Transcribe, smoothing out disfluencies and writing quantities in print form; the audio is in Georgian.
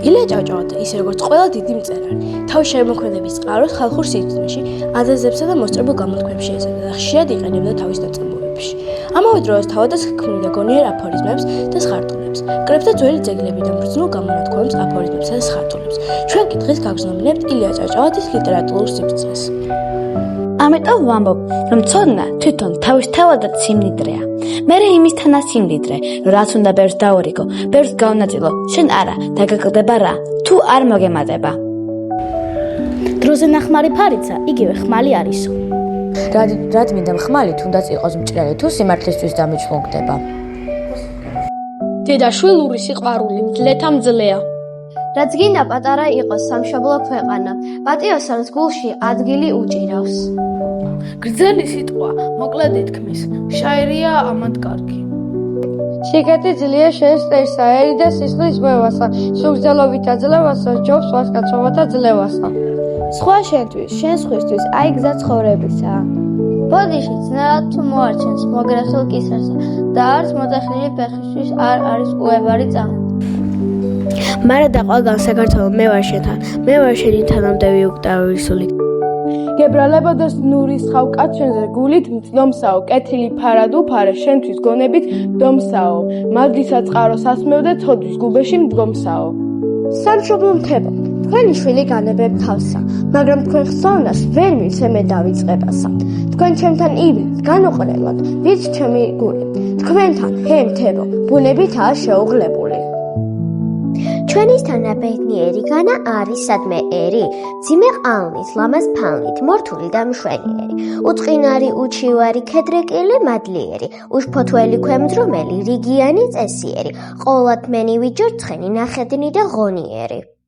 ილია ჭავჭავაძე, ისე როგორც ყველა დიდი მწერალი, თავის შემოქმედების წყაროს ხალხურ სიძნეში, აზაზებსა და მოსწრებულ გამოთქმებში ეცადა და ხშირად იყენებდა თავის ნაწარმოებებში. ამავე დროს თავადაც ქმნიდა გონიერ აფორიზმებს და სხარტულებს, კრებდა ძველი ძეგლები და ბრძნულ გამონათქვამს, აფორიზმებსა და სხარტულებს. ჩვენ კი დღეს გაგრძნობინებთ ილია ჭავჭავაძის ლიტერატურულ სიბრძნეს. ამიტომ ვამბობ, რომ ცოდნა თვითონ თავისთავადაც სიმდიდრეა. მერე იმისთანა სიმდიდრე, რაც უნდა ბევრს დაურიგო, ბევრს გაუნაწილო, შენ არა, დაგაკლდება რა, თუ არ მოგემატება. დროზე ნახმარი ფარიცა, იგივე ხმალი არისო. რაც მინდა ხმალი, თუნდაც იყოს მჭრელი, თუ სიმართლისთვის დამიჩლუგდება. დედაშვილური სიყვარული მძლეთა მძლეა. რაც გინდა პატარა იყოს სამშობლო ქვეყანა, პატიოსანს გულში ადგილი უჭირავს. გრძელი სიტყვა, მოკლედ ითქმის, შაირია ამად კარგი. სიკეთე ძლია შენს წერსა, ერი და სისხლის მევასა, სულგრძელობით აძლევასა, ჯობს ვასკაცობათა ძლევასა. სხვა შენთვის, შენ სხვისთვის, აი გზა ცხოვრებისაა. ბოდიში ძნელად თუ მოარჩენს მოგრეხილ კისერსა და არც მოწახნილი ფეხისთვის არ არის უებარი წამი. მარა და ყველგან საქართველო მე ვარ შენთან, მე ვარ შენი თანამდევი უკტავისული. გებრალებოდეს ნურის ხავ კაცვენზე გულით მწდომსაო, კეთილი ფარად უფარე, შენთვის გონებით დომსაო, მაგდისა წყარო სასმევდე თოდვის გუბეში მდგომსაო. სამშობლო მთებო, თქვენი შვილი განებებ თავსა, მაგრამ თქვენ ხსოვნას ვერ მიცემე დავიწყებასა. თქვენ ჩემთან ივლით, განუყრელად, ვიც ჩემი გული, თქვენთან, ჰე მთებო, ბუნებითაა შეუღლებული. ჩვენისთანა ბედნიერი განა არის სადმე ერი, ძიმე ყალნით, ლამაზ ფალნით, მორთული და მშვენიერი, უწყინარი, უჩივარი, ქედრეკილი, მადლიერი, უშფოთველი ქვემდრომელი, რიგიანი წესიერი, ყოლად მენი ვიჯორ ცხენი, ნახედნი და ღონიერი.